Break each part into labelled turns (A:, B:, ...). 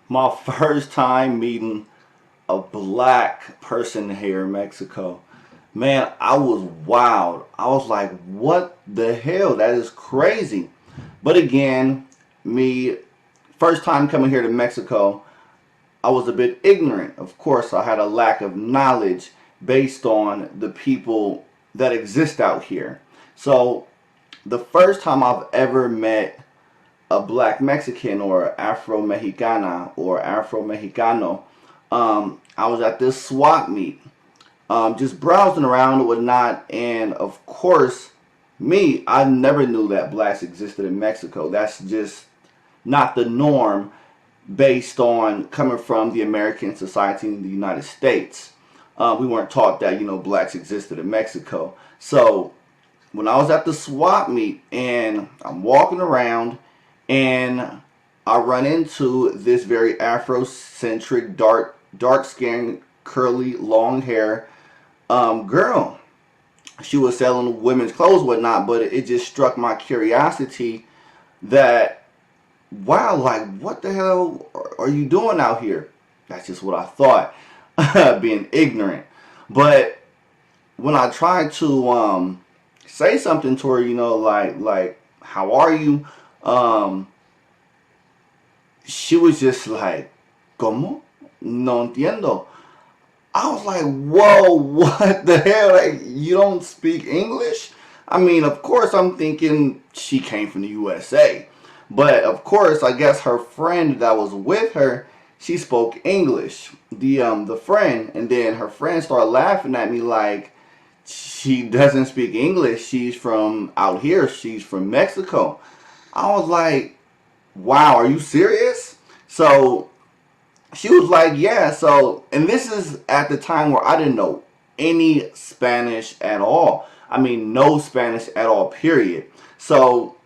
A: My first time meeting a black person here in Mexico. Man, I was wild. I was like, what the hell? That is crazy. But again, me, first time coming here to Mexico, I was a bit ignorant. Of course, I had a lack of knowledge based on the people that exist out here. So, the first time I've ever met a black Mexican or Afro Mexicana or Afro Mexicano, I was at this swap meet, just browsing around and whatnot, and of course, I never knew that blacks existed in Mexico. That's just not the norm based on coming from the American society in the United States. We weren't taught that, blacks existed in Mexico. So when I was at the swap meet and I'm walking around and I run into this very Afrocentric, dark skin, curly, long hair girl. She was selling women's clothes, whatnot, but it just struck my curiosity that, wow, like, what the hell are you doing out here? That's just what I thought, being ignorant. But when I tried to say something to her, like, how are you? Um, she was just like, ¿Cómo? No entiendo. I was like, whoa, what the hell? Like, you don't speak English? I mean, of course, I'm thinking she came from the USA. But of course, I guess her friend that was with her, she spoke English. The friend, and then her friend started laughing at me like she doesn't speak English. She's from out here. She's from Mexico. I was like, wow, are you serious? So she was like, yeah. So, and this is at the time where I didn't know any Spanish at all. I mean, no Spanish at all, period. So,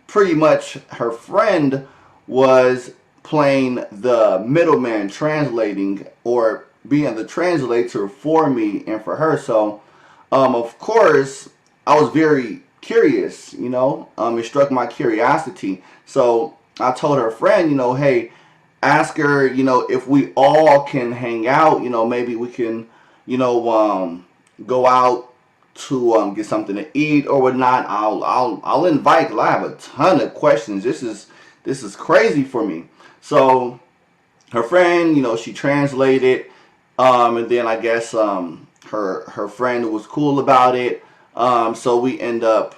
A: pretty much her friend was playing the middleman, translating or being the translator for me and for her. So, of course, I was very curious, it struck my curiosity. So I told her friend, hey, ask her, if we all can hang out, maybe we can, go out to get something to eat or whatnot. I'll invite. 'Cause I have a ton of questions. This is crazy for me. So her friend, she translated, and then I guess her friend was cool about it. So we end up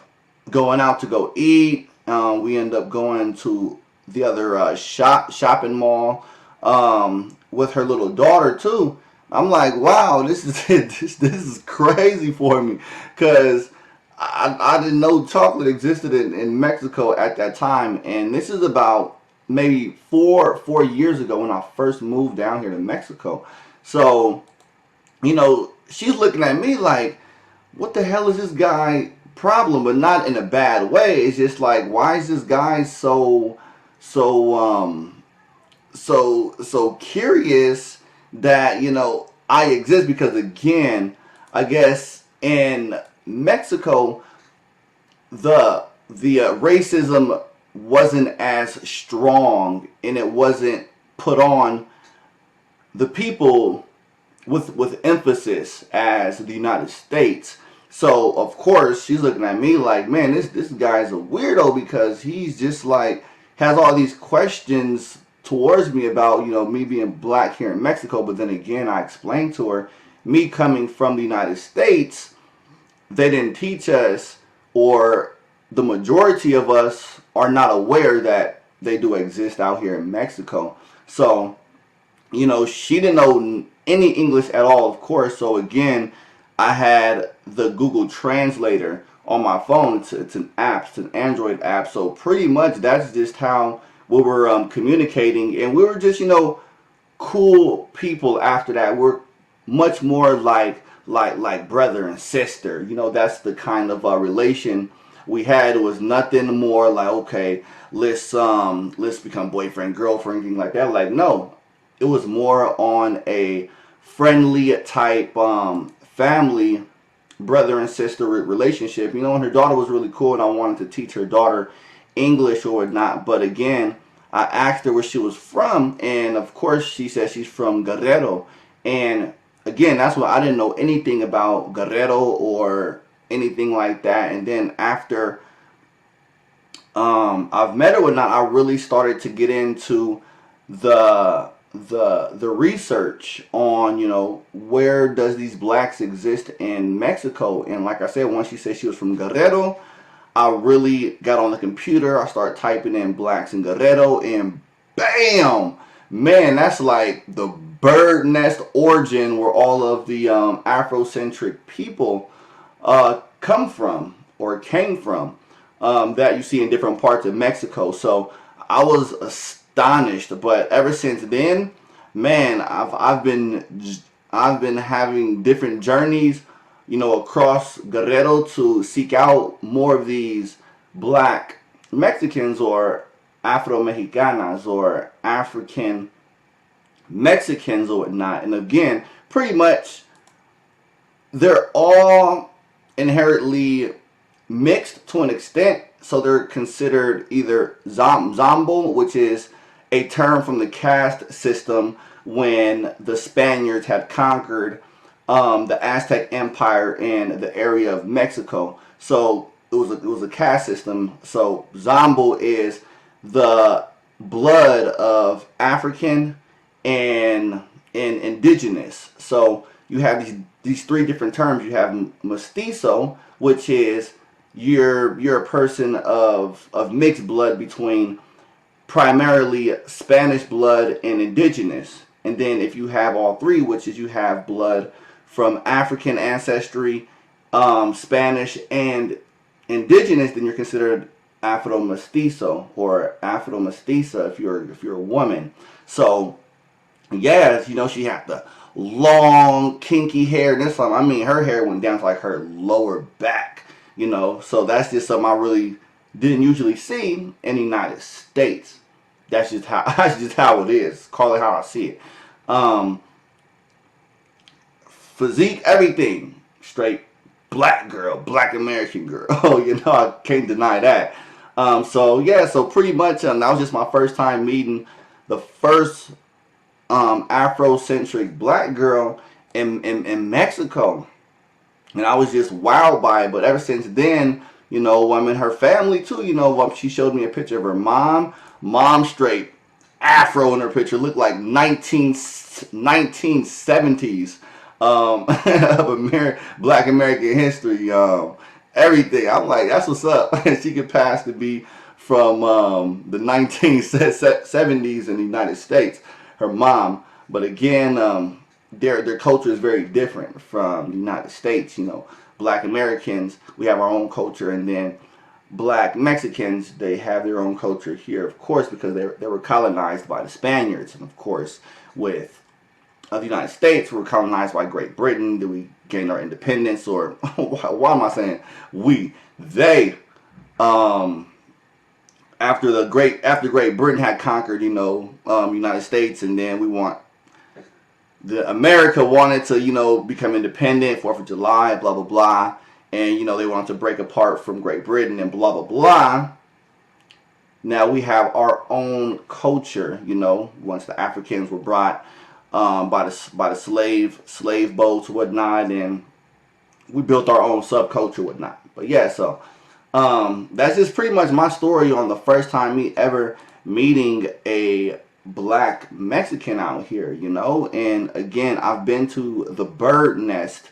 A: going out to go eat. We end up going to the other shopping mall with her little daughter too. I'm like, wow, this is this is crazy for me, because I didn't know chocolate existed in Mexico at that time, and this is about maybe four years ago when I first moved down here to Mexico. So she's looking at me like, what the hell is this guy problem? But not in a bad way. It's just like, why is this guy so curious that I exist? Because again, I guess in Mexico the racism wasn't as strong, and it wasn't put on the people with emphasis as the United States. So of course she's looking at me like, man, this guy's a weirdo, because he's just like has all these questions towards me about me being black here in Mexico. But then again, I explained to her, me coming from the United States, they didn't teach us, or the majority of us are not aware that they do exist out here in Mexico. So she didn't know any English at all, of course. So again, I had the Google Translator on my phone. It's an app, it's an Android app. So pretty much that's just how we were communicating, and we were just cool people after that. We're much more like brother and sister. That's the kind of relation we had. It was nothing more like, okay, let's become boyfriend girlfriend, anything like that. Like, no, it was more on a friendly type family brother and sister relationship. And her daughter was really cool, and I wanted to teach her daughter English or whatnot. But again, I asked her where she was from, and of course she said she's from Guerrero. And again, that's why I didn't know anything about Guerrero or anything like that. And then after I've met her or not, I really started to get into the research on, where does these blacks exist in Mexico. And like I said, once she said she was from Guerrero, I really got on the computer. I started typing in blacks in Guerrero, and bam, man, that's like the bird nest origin where all of the Afrocentric people come from or came from, that you see in different parts of Mexico. So I was astonished. But ever since then, man, I've been having different journeys, across Guerrero to seek out more of these black Mexicans or Afro Mexicanas or African Mexicans or whatnot. And again, pretty much they're all inherently mixed to an extent, so they're considered either zombo, which is a term from the caste system when the Spaniards had conquered the Aztec Empire in the area of Mexico. So it was a caste system. So zombo is the blood of African and indigenous. So you have these three different terms. You have mestizo, which is you're a person of mixed blood between primarily Spanish blood and indigenous. And then if you have all three, which is you have blood from African ancestry, Spanish, and indigenous, then you're considered Afro mestizo or Afro mestiza if you're a woman. So yeah, she had the long, kinky hair. This time, I mean, her hair went down to like her lower back. So that's just something I really didn't usually see in the United States. That's just how it is. Call it how I see it. Physique, everything, straight black girl, black American girl. Oh, I can't deny that. So pretty much, that was just my first time meeting the first Afrocentric black girl in Mexico. And I was just wowed by it. But ever since then, I mean, her family too, she showed me a picture of her mom. Mom straight afro in her picture, looked like 1970s of black American history. Everything. I'm like, that's what's up. She could pass to be from the 1970s in the United States, her mom. But again, their culture is very different from the United States. Black Americans, we have our own culture, and then black Mexicans, they have their own culture here, of course, because they were colonized by the Spaniards. And of course, with the United States, we were colonized by Great Britain. Did we gain our independence? Or why am I saying we? They, after Great Britain had conquered, United States, and then America wanted to, become independent, 4th of July, blah, blah, blah. And, they wanted to break apart from Great Britain and blah, blah, blah. Now we have our own culture, once the Africans were brought by the slave boats, whatnot, and we built our own subculture, whatnot. But yeah, so that's just pretty much my story on the first time ever meeting a black Mexican out here, And again, I've been to the bird nest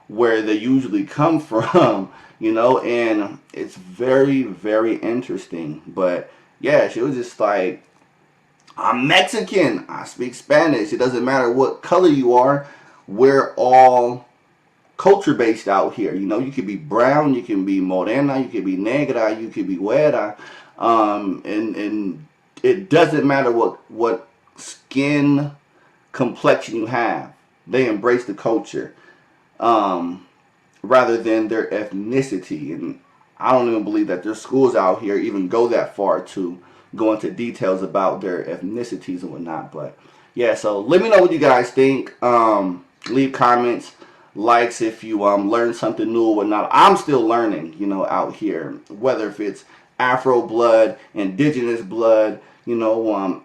A: where they usually come from, and it's very, very interesting. But yeah, she was just like, I'm Mexican, I speak Spanish. It doesn't matter what color you are. We're all culture based out here. You could be brown, you can be morena, you could be negra, you could be güera, and it doesn't matter what skin complexion you have. They embrace the culture, rather than their ethnicity. And I don't even believe that their schools out here even go that far to go into details about their ethnicities and whatnot. But yeah, so let me know what you guys think. Leave comments, likes if you learn something new or whatnot. I'm still learning, out here, whether if it's Afro blood, indigenous blood,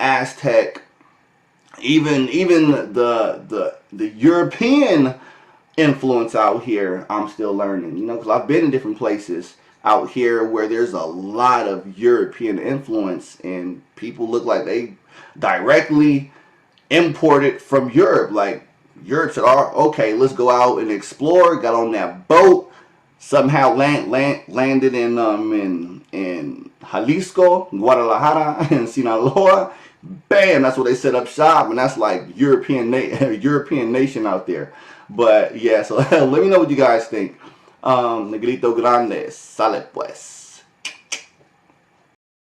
A: Aztec, even the European influence out here. I'm still learning, because I've been in different places out here where there's a lot of European influence, and people look like they directly imported from Europe. Like Europe said, "Oh, okay, let's go out and explore." Got on that boat, somehow landed in Jalisco, Guadalajara, and Sinaloa. Bam! That's where they set up shop, and that's like European nation out there. But yeah, so let me know what you guys think. Negrito Grande, sale pues.